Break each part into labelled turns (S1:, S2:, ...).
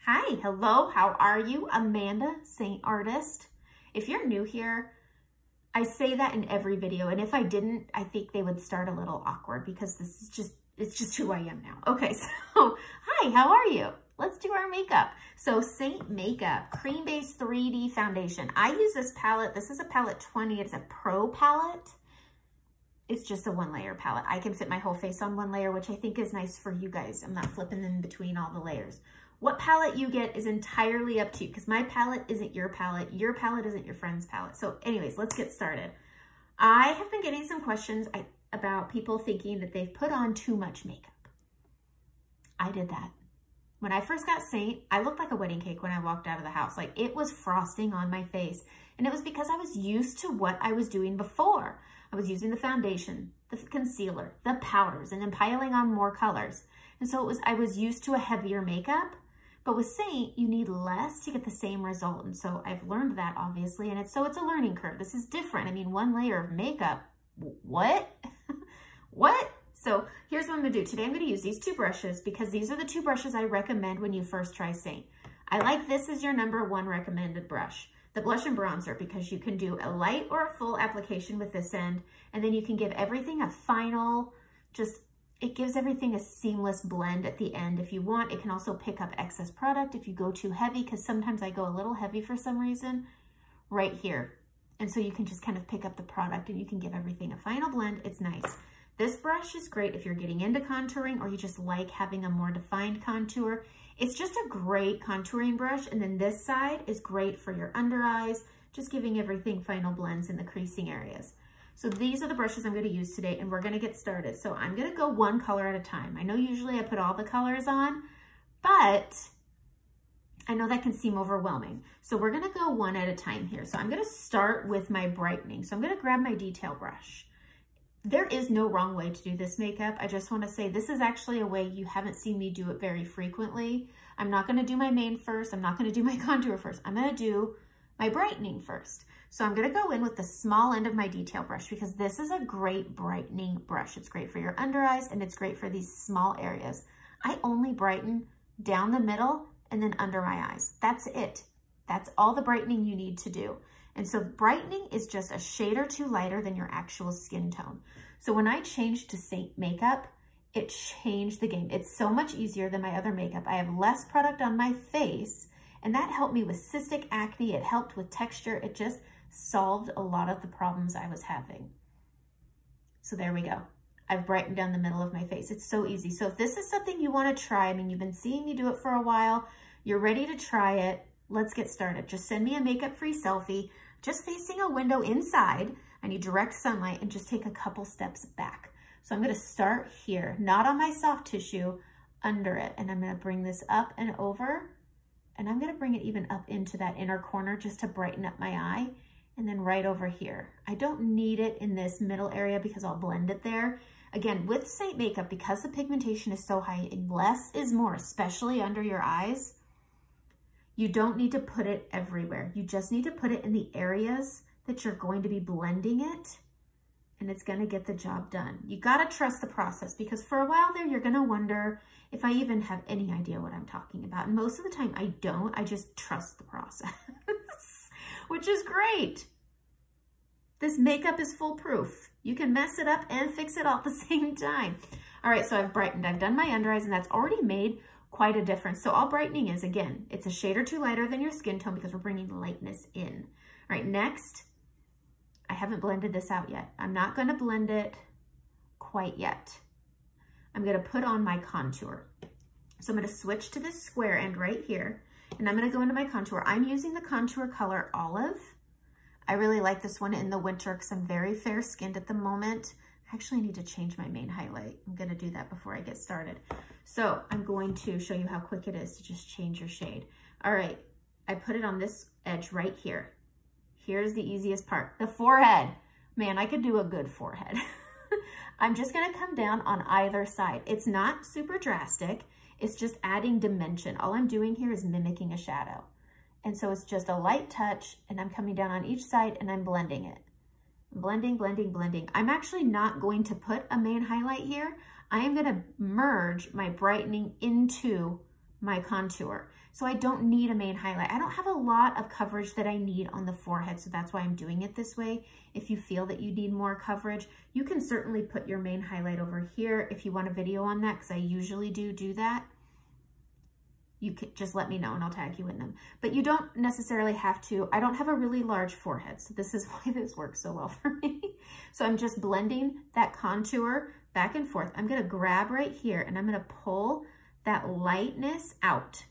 S1: Hi, hello, how are you? Amanda, Seint Artist. If you're new here, I say that in every video, and if I didn't, I think they would start a little awkward because this is it's just who I am now. Okay, so hi, how are you? Let's do our makeup. So Seint Makeup, Cream Base 3D Foundation. I use this palette. This is a palette 20. It's a pro palette. It's just a one layer palette. I can fit my whole face on one layer, which I think is nice for you guys. I'm not flipping in between all the layers. What palette you get is entirely up to you because my palette isn't your palette isn't your friend's palette. So anyways, let's get started. I have been getting some questions about people thinking that they've put on too much makeup. I did that. When I first got Seint, I looked like a wedding cake when I walked out of the house. Like it was frosting on my face. And it was because I was used to what I was doing before. I was using the foundation, the concealer, the powders, and then piling on more colors. And so I was used to a heavier makeup. But with Seint, you need less to get the same result. And so I've learned that obviously, and it's a learning curve. This is different. I mean, one layer of makeup, what? What? So here's what I'm gonna do. Today I'm gonna use these two brushes because these are the two brushes I recommend when you first try Seint. I like this as your #1 recommended brush. The blush and bronzer, because you can do a light or a full application with this end, and then you can give everything a final, it gives everything a seamless blend at the end. If you want, it can also pick up excess product if you go too heavy, because sometimes I go a little heavy for some reason, right here. And so you can just kind of pick up the product and you can give everything a final blend. It's nice. This brush is great if you're getting into contouring or you just like having a more defined contour. It's just a great contouring brush. And then this side is great for your under eyes, just giving everything final blends in the creasing areas. So these are the brushes I'm going to use today, and we're going to get started. So I'm going to go one color at a time. I know usually I put all the colors on, but I know that can seem overwhelming. So we're going to go one at a time here. So I'm going to start with my brightening. So I'm going to grab my detail brush. There is no wrong way to do this makeup. I just want to say this is actually a way you haven't seen me do it very frequently. I'm not going to do my main first. I'm not going to do my contour first. I'm going to do my brightening first. So I'm going to go in with the small end of my detail brush because this is a great brightening brush. It's great for your under eyes and it's great for these small areas. I only brighten down the middle and then under my eyes. That's it. That's all the brightening you need to do. And so brightening is just a shade or two lighter than your actual skin tone. So when I changed to Seint makeup, it changed the game. It's so much easier than my other makeup. I have less product on my face, and that helped me with cystic acne. It helped with texture. It just solved a lot of the problems I was having. So there we go. I've brightened down the middle of my face. It's so easy. So if this is something you want to try, I mean, you've been seeing me do it for a while, you're ready to try it, let's get started. Just send me a makeup-free selfie, just facing a window inside. I need direct sunlight, and just take a couple steps back. So I'm going to start here, not on my soft tissue, under it. And I'm going to bring this up and over, and I'm going to bring it even up into that inner corner just to brighten up my eye. And then right over here. I don't need it in this middle area because I'll blend it there. Again, with Seint makeup, because the pigmentation is so high, less is more, especially under your eyes. You don't need to put it everywhere. You just need to put it in the areas that you're going to be blending it, and it's going to get the job done. You got to trust the process, because for a while there, you're going to wonder if I even have any idea what I'm talking about. And most of the time I don't. I just trust the process, which is great. This makeup is foolproof. You can mess it up and fix it all at the same time. All right, so I've brightened. I've done my under eyes, and that's already made quite a difference. So all brightening is, again, it's a shade or two lighter than your skin tone because we're bringing lightness in. All right, next, I haven't blended this out yet. I'm not going to blend it quite yet. I'm going to put on my contour. So I'm going to switch to this square end right here, and I'm going to go into my contour. I'm using the contour color Olive. I really like this one in the winter because I'm very fair-skinned at the moment. I actually need to change my main highlight. I'm going to do that before I get started. So I'm going to show you how quick it is to just change your shade. All right, I put it on this edge right here. Here's the easiest part, the forehead. Man, I could do a good forehead. I'm just going to come down on either side. It's not super drastic. It's just adding dimension. All I'm doing here is mimicking a shadow. And so it's just a light touch, and I'm coming down on each side and I'm blending it. Blending, blending, blending. I'm actually not going to put a main highlight here. I am going to merge my brightening into my contour. So I don't need a main highlight. I don't have a lot of coverage that I need on the forehead, so that's why I'm doing it this way. If you feel that you need more coverage, you can certainly put your main highlight over here if you want a video on that, because I usually do that. You can just let me know and I'll tag you in them. But you don't necessarily have to. I don't have a really large forehead, so this is why this works so well for me. So I'm just blending that contour back and forth. I'm gonna grab right here and I'm gonna pull that lightness out.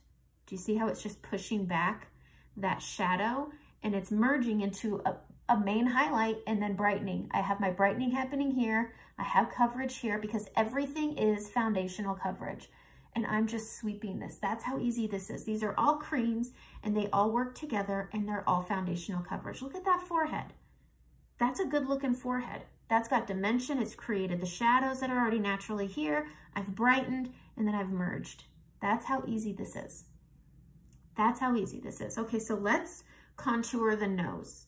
S1: Do you see how it's just pushing back that shadow and it's merging into a main highlight and then brightening. I have my brightening happening here. I have coverage here because everything is foundational coverage. And I'm just sweeping this. That's how easy this is. These are all creams and they all work together and they're all foundational coverage. Look at that forehead. That's a good looking forehead. That's got dimension. It's created the shadows that are already naturally here. I've brightened and then I've merged. That's how easy this is. That's how easy this is. Okay, so let's contour the nose.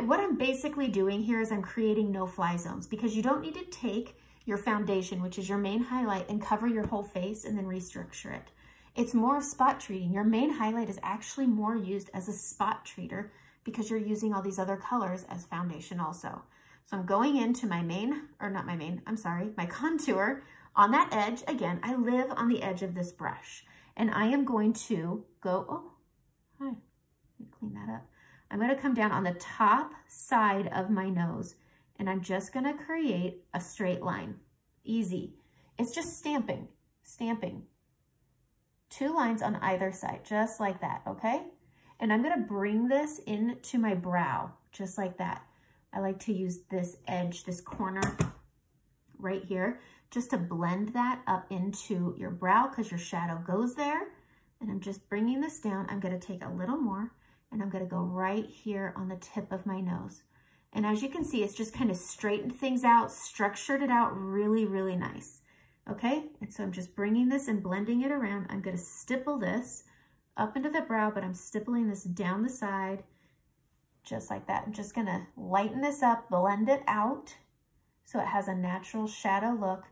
S1: What I'm basically doing here is I'm creating no-fly zones because you don't need to take your foundation, which is your main highlight, and cover your whole face and then restructure it. It's more of spot treating. Your main highlight is actually more used as a spot treater because you're using all these other colors as foundation also. So I'm going into my my contour on that edge. Again, I live on the edge of this brush and I am going to go, let me clean that up. I'm going to come down on the top side of my nose and I'm just going to create a straight line. Easy. It's just stamping. 2 lines on either side, just like that, okay? And I'm going to bring this into my brow, just like that. I like to use this edge, this corner right here, just to blend that up into your brow because your shadow goes there. And I'm just bringing this down. I'm going to take a little more and I'm going to go right here on the tip of my nose. And as you can see, it's just kind of straightened things out, structured it out really, really nice. Okay, and so I'm just bringing this and blending it around. I'm going to stipple this up into the brow, but I'm stippling this down the side, just like that. I'm just going to lighten this up, blend it out so it has a natural shadow look,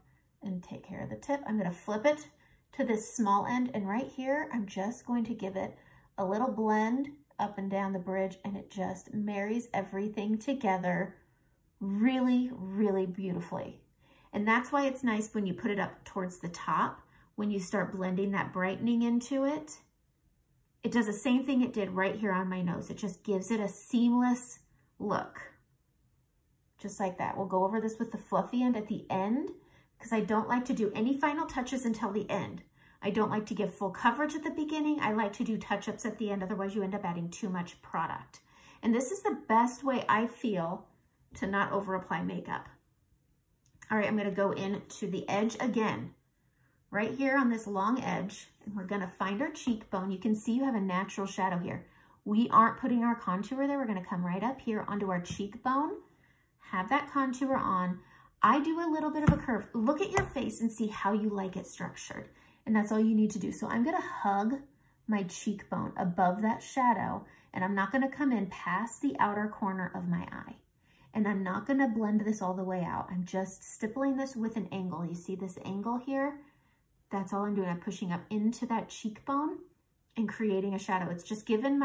S1: and take care of the tip. I'm going to flip it to this small end, and right here, I'm just going to give it a little blend up and down the bridge, and it just marries everything together really, really beautifully. And that's why it's nice when you put it up towards the top, when you start blending that brightening into it. It does the same thing it did right here on my nose. It just gives it a seamless look. Just like that. We'll go over this with the fluffy end at the end because I don't like to do any final touches until the end. I don't like to give full coverage at the beginning. I like to do touch-ups at the end, otherwise you end up adding too much product. And this is the best way I feel to not over-apply makeup. All right, I'm gonna go into the edge again, right here on this long edge, and we're gonna find our cheekbone. You can see you have a natural shadow here. We aren't putting our contour there. We're gonna come right up here onto our cheekbone, have that contour on. I do a little bit of a curve. Look at your face and see how you like it structured. And that's all you need to do. So I'm gonna hug my cheekbone above that shadow, and I'm not gonna come in past the outer corner of my eye. And I'm not gonna blend this all the way out. I'm just stippling this with an angle. You see this angle here? That's all I'm doing. I'm pushing up into that cheekbone and creating a shadow. It's just given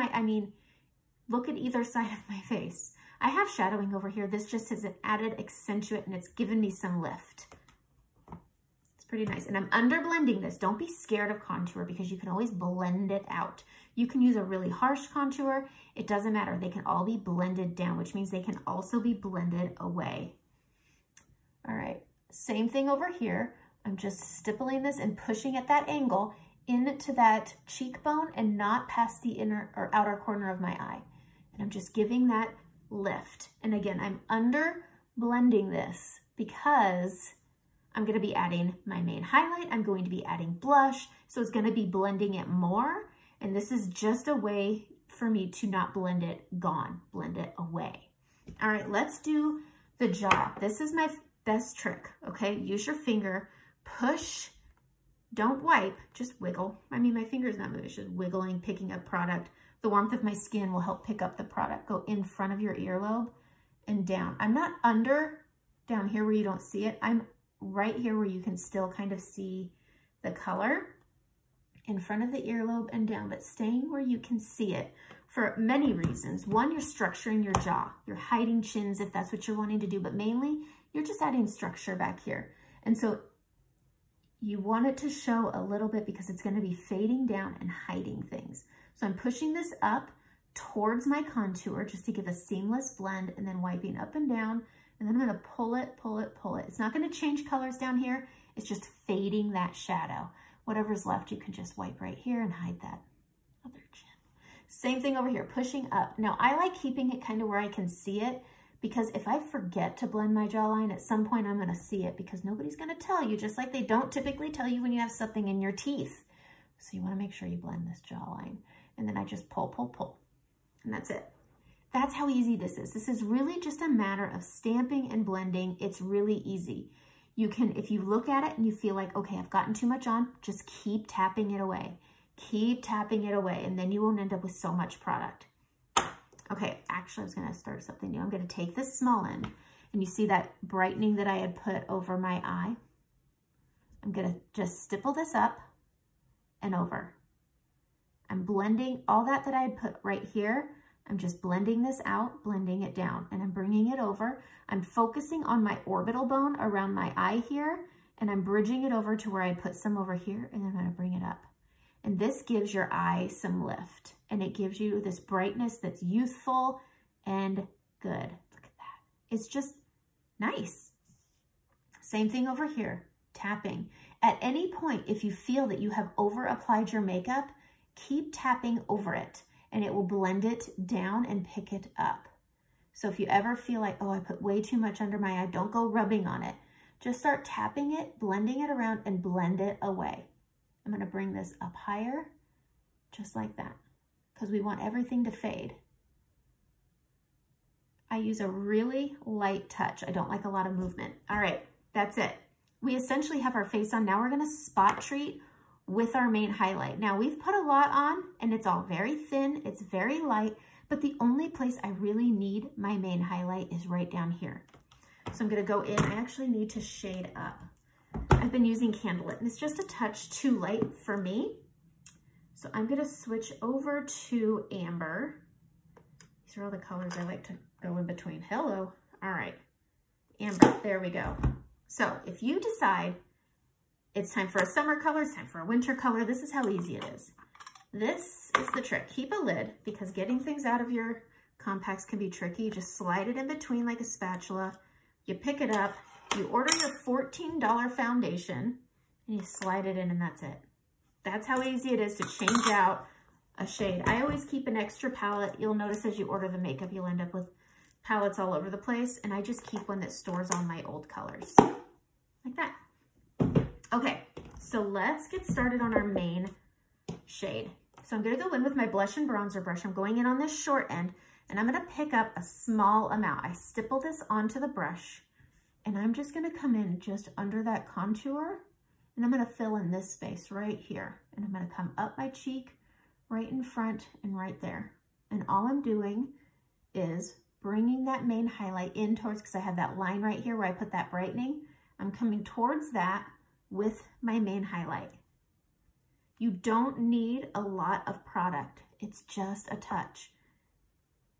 S1: look at either side of my face. I have shadowing over here. This just is an added accentuate and it's given me some lift. Pretty nice. And I'm under blending this. Don't be scared of contour because you can always blend it out. You can use a really harsh contour. It doesn't matter. They can all be blended down, which means they can also be blended away. All right. Same thing over here. I'm just stippling this and pushing at that angle into that cheekbone and not past the inner or outer corner of my eye. And I'm just giving that lift. And again, I'm under blending this because I'm going to be adding my main highlight. I'm going to be adding blush. So it's going to be blending it more. And this is just a way for me to not blend it blend it away. All right, let's do the jaw. This is my best trick, okay? Use your finger, push, don't wipe, just wiggle. I mean, my finger's not moving, it's just wiggling, picking up product. The warmth of my skin will help pick up the product. Go in front of your earlobe and down. I'm not down here where you don't see it. I'm right here where you can still kind of see the color. in front of the earlobe and down, but staying where you can see it for many reasons. One, you're structuring your jaw. You're hiding chins if that's what you're wanting to do, but mainly you're just adding structure back here. And so you want it to show a little bit because it's going to be fading down and hiding things. So I'm pushing this up towards my contour just to give a seamless blend, and then wiping up and down, and then I'm going to pull it, pull it, pull it. It's not going to change colors down here. It's just fading that shadow. Whatever's left, you can just wipe right here and hide that other chin. Same thing over here, pushing up. Now, I like keeping it kind of where I can see it, because if I forget to blend my jawline, at some point I'm going to see it, because nobody's going to tell you, just like they don't typically tell you when you have something in your teeth. So you want to make sure you blend this jawline. And then I just pull, pull, pull. And that's it. That's how easy this is. This is really just a matter of stamping and blending. It's really easy. You can, if you look at it and you feel like, okay, I've gotten too much on, just keep tapping it away. Keep tapping it away, and then you won't end up with so much product. Okay, actually I was gonna start something new. I'm gonna take this small end, and you see that brightening that I had put over my eye? I'm gonna just stipple this up and over. I'm blending all that I had put right here. I'm just blending this out, blending it down, and I'm bringing it over. I'm focusing on my orbital bone around my eye here, and I'm bridging it over to where I put some over here, and I'm gonna bring it up. And this gives your eye some lift, and it gives you this brightness that's youthful and good. Look at that. It's just nice. Same thing over here, tapping. At any point, if you feel that you have over applied your makeup, keep tapping over it, and it will blend it down and pick it up. So if you ever feel like, oh, I put way too much under my eye, don't go rubbing on it. Just start tapping it, blending it around, and blend it away. I'm going to bring this up higher, just like that, because we want everything to fade. I use a really light touch. I don't like a lot of movement. All right, that's it. We essentially have our face on. Now we're going to spot treat with our main highlight. Now we've put a lot on, and it's all very thin, it's very light, but the only place I really need my main highlight is right down here. So I'm gonna go in, I actually need to shade up. I've been using Candlelit, and it's just a touch too light for me. So I'm gonna switch over to Amber. These are all the colors I like to go in between. Hello, all right, Amber, there we go. So if you decide it's time for a summer color, it's time for a winter color, this is how easy it is. This is the trick. Keep a lid, because getting things out of your compacts can be tricky. Just slide it in between like a spatula. You pick it up, you order your $14 foundation, and you slide it in, and that's it. That's how easy it is to change out a shade. I always keep an extra palette. You'll notice as you order the makeup, you'll end up with palettes all over the place, and I just keep one that stores all my old colors, like that. Okay, so let's get started on our main shade. So I'm gonna go in with my blush and bronzer brush. I'm going in on this short end, and I'm gonna pick up a small amount. I stipple this onto the brush, and I'm just gonna come in just under that contour, and I'm gonna fill in this space right here. And I'm gonna come up my cheek, right in front and right there. And all I'm doing is bringing that main highlight in towards, because I have that line right here where I put that brightening. I'm coming towards that with my main highlight. You don't need a lot of product. It's just a touch.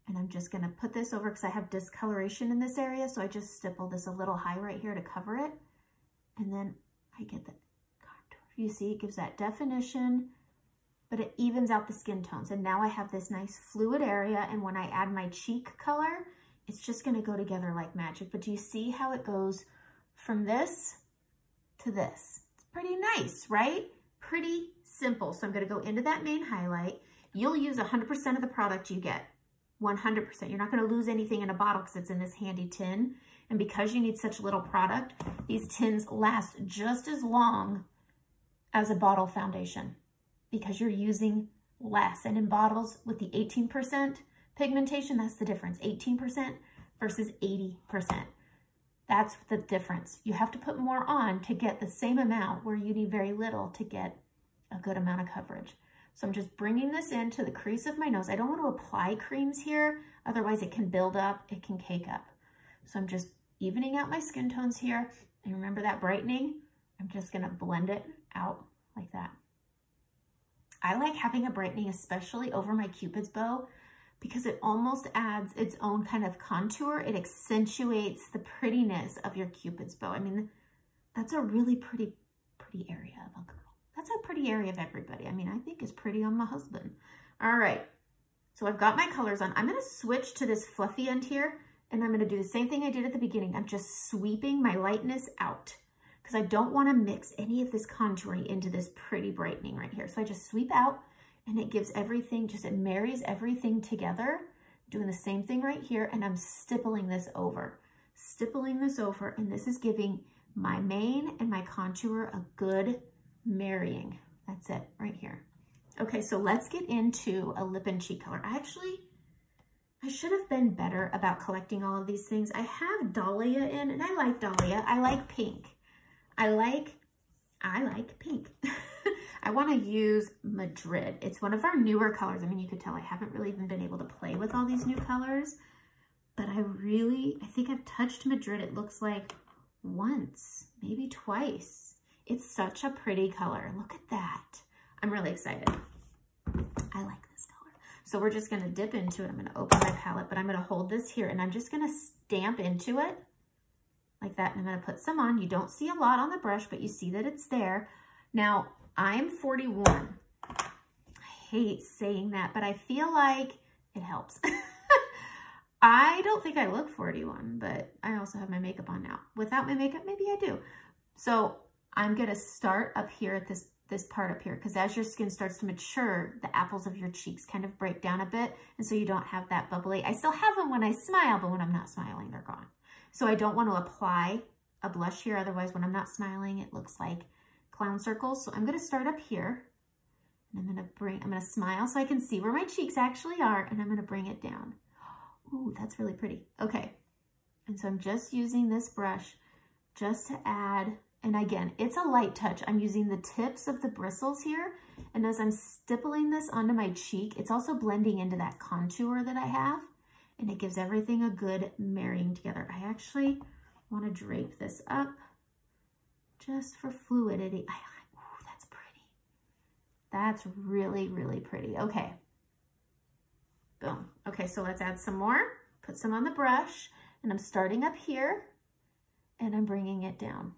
S1: And I'm just gonna put this over because I have discoloration in this area, so I just stipple this a little high right here to cover it. And then I get the contour. You see, it gives that definition, but it evens out the skin tones. And now I have this nice fluid area, and when I add my cheek color, it's just gonna go together like magic. But do you see how it goes from this to this? It's pretty nice, right? Pretty simple. So I'm gonna go into that main highlight. You'll use 100% of the product you get, 100%. You're not gonna lose anything in a bottle because it's in this handy tin. And because you need such little product, these tins last just as long as a bottle foundation because you're using less. And in bottles with the 18% pigmentation, that's the difference, 18% versus 80%. That's the difference. You have to put more on to get the same amount where you need very little to get a good amount of coverage. So I'm just bringing this into the crease of my nose. I don't want to apply creams here, otherwise it can build up, it can cake up. So I'm just evening out my skin tones here. And remember that brightening? I'm just gonna blend it out like that. I like having a brightening, especially over my Cupid's bow, because it almost adds its own kind of contour. It accentuates the prettiness of your Cupid's bow. I mean, that's a really pretty area of a girl. That's a pretty area of everybody. I mean, I think it's pretty on my husband. All right, so I've got my colors on. I'm gonna switch to this fluffy end here, and I'm gonna do the same thing I did at the beginning. I'm just sweeping my lightness out because I don't wanna mix any of this contouring into this pretty brightening right here. So I just sweep out, and it gives everything, it marries everything together. Doing the same thing right here, and I'm stippling this over, and this is giving my mane and my contour a good marrying. That's it right here. Okay, so let's get into a lip and cheek color. I should have been better about collecting all of these things. I have Dahlia in, and I like Dahlia. I like pink. I like pink. I want to use Madrid. It's one of our newer colors. I mean, you could tell I haven't really even been able to play with all these new colors, but I think I've touched Madrid. It looks like once, maybe twice. It's such a pretty color. Look at that. I'm really excited. I like this color. So we're just going to dip into it. I'm going to open my palette, but I'm going to hold this here, and I'm just going to stamp into it like that. And I'm going to put some on. You don't see a lot on the brush, but you see that it's there. Now, I'm 41. I hate saying that, but I feel like it helps. I don't think I look 41, but I also have my makeup on now. Without my makeup, maybe I do. So I'm gonna start up here at this part up here, because as your skin starts to mature, the apples of your cheeks kind of break down a bit, and so you don't have that bubbly. I still have them when I smile, but when I'm not smiling, they're gone. So I don't want to apply a blush here, otherwise when I'm not smiling, it looks like clown circles. So I'm gonna start up here, and I'm gonna smile so I can see where my cheeks actually are, and I'm gonna bring it down. Ooh, that's really pretty. Okay, and so I'm just using this brush just to add, and again, it's a light touch. I'm using the tips of the bristles here, and as I'm stippling this onto my cheek, it's also blending into that contour that I have, and it gives everything a good marrying together. I actually want to drape this up just for fluidity. Ooh, that's pretty. That's really, really pretty. Okay. Boom. Okay, so let's add some more. Put some on the brush, and I'm starting up here, and I'm bringing it down.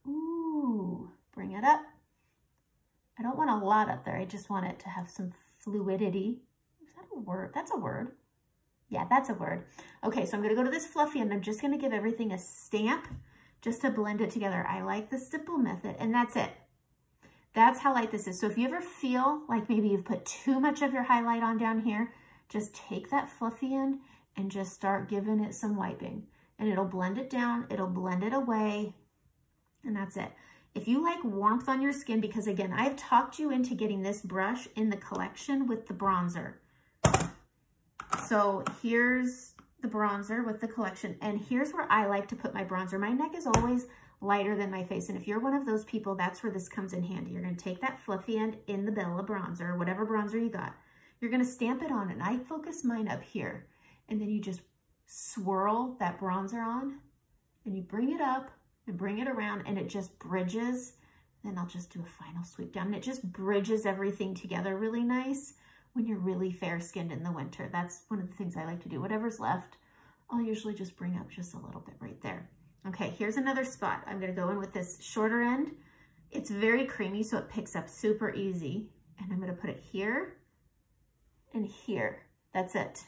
S1: Ooh, bring it up. I don't want a lot up there. I just want it to have some fluidity. Is that a word? That's a word. Yeah, that's a word. Okay, so I'm going to go to this fluffy, and I'm just going to give everything a stamp just to blend it together. I like the stipple method, and that's it. That's how light this is. So if you ever feel like maybe you've put too much of your highlight on down here, just take that fluffy end and just start giving it some wiping, and it'll blend it down, it'll blend it away, and that's it. If you like warmth on your skin, because again, I've talked you into getting this brush in the collection with the bronzer. So here's the bronzer with the collection, and here's where I like to put my bronzer. My neck is always lighter than my face, and if you're one of those people, that's where this comes in handy. You're going to take that fluffy end in the Bella bronzer, or whatever bronzer you got. You're going to stamp it on, and I focus mine up here, and then you just swirl that bronzer on, and you bring it up and bring it around, and it just bridges. Then I'll just do a final sweep down, and it just bridges everything together really nice when you're really fair-skinned in the winter. That's one of the things I like to do. Whatever's left, I'll usually just bring up just a little bit right there. Okay, here's another spot. I'm gonna go in with this shorter end. It's very creamy, so it picks up super easy. And I'm gonna put it here and here. That's it.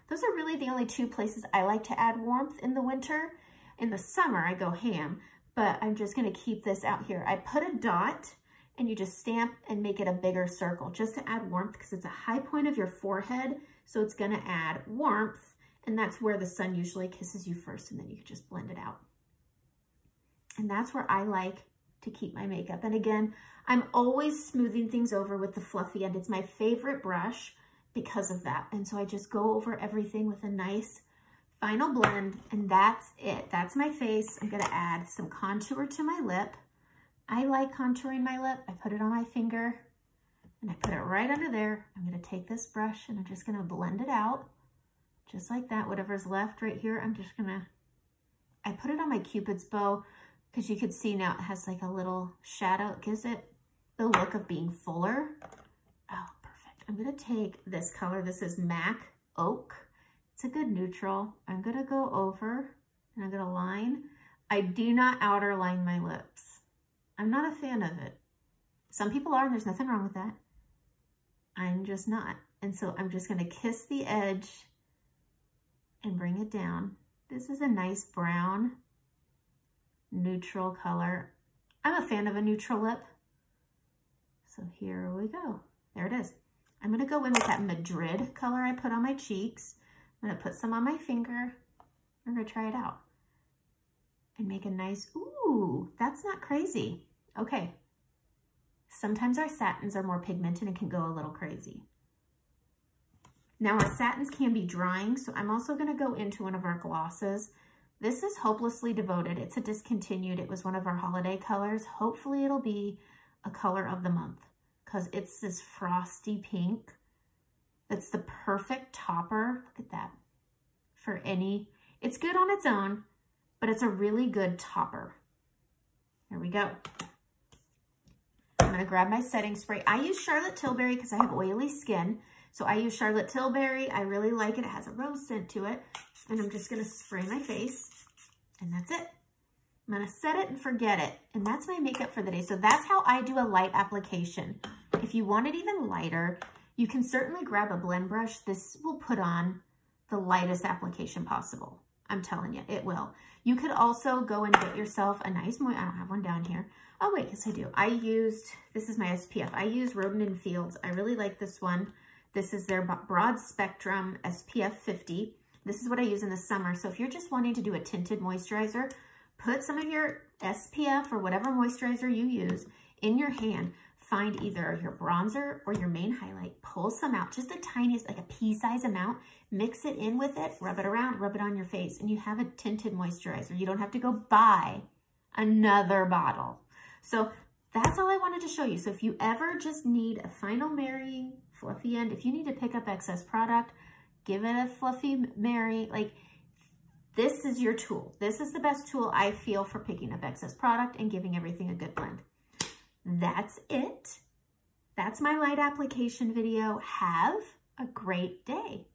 S1: Those are really the only two places I like to add warmth in the winter. In the summer, I go ham, but I'm just gonna keep this out here. I put a dot, and you just stamp and make it a bigger circle just to add warmth, because it's a high point of your forehead, so it's gonna add warmth, and that's where the sun usually kisses you first, and then you can just blend it out. And that's where I like to keep my makeup. And again, I'm always smoothing things over with the fluffy end. It's my favorite brush because of that. And so I just go over everything with a nice final blend, and that's it. That's my face. I'm gonna add some contour to my lip. I like contouring my lip. I put it on my finger, and I put it right under there. I'm gonna take this brush, and I'm just gonna blend it out, just like that. Whatever's left right here, I put it on my Cupid's bow, because you could see now it has like a little shadow. It gives it the look of being fuller. Oh, perfect. I'm gonna take this color. This is Mac Oak. It's a good neutral. I'm gonna go over and I'm gonna line. I do not outer line my lips. I'm not a fan of it. Some people are, and there's nothing wrong with that. I'm just not. And so I'm just gonna kiss the edge and bring it down. This is a nice brown, neutral color. I'm a fan of a neutral lip. So here we go. There it is. I'm gonna go in with that Madrid color I put on my cheeks. I'm gonna put some on my finger. I'm gonna try it out and make a nice, ooh, that's not crazy. Okay. Sometimes our satins are more pigmented and can go a little crazy. Now our satins can be drying, so I'm also gonna go into one of our glosses. This is Hopelessly Devoted. It's a discontinued. It was one of our holiday colors. Hopefully it'll be a color of the month because it's this frosty pink. That's the perfect topper. Look at that. For any, it's good on its own, but it's a really good topper. There we go. I'm gonna grab my setting spray. I use Charlotte Tilbury because I have oily skin. So I use Charlotte Tilbury. I really like it. It has a rose scent to it. And I'm just gonna spray my face and that's it. I'm gonna set it and forget it. And that's my makeup for the day. So that's how I do a light application. If you want it even lighter, you can certainly grab a blend brush. This will put on the lightest application possible. I'm telling you, it will. You could also go and get yourself a nice, I don't have one down here. Oh wait, yes I do. This is my SPF. I use Roden & Fields. I really like this one. This is their Broad Spectrum SPF 50. This is what I use in the summer. So if you're just wanting to do a tinted moisturizer, put some of your SPF or whatever moisturizer you use in your hand. Find either your bronzer or your main highlight. Pull some out, just the tiniest, like a pea-size amount. Mix it in with it, rub it around, rub it on your face, and you have a tinted moisturizer. You don't have to go buy another bottle. So that's all I wanted to show you. So if you ever just need a final marrying, fluffy end, if you need to pick up excess product, give it a fluffy marry. Like, this is your tool. This is the best tool I feel for picking up excess product and giving everything a good blend. That's it. That's my light application video. Have a great day.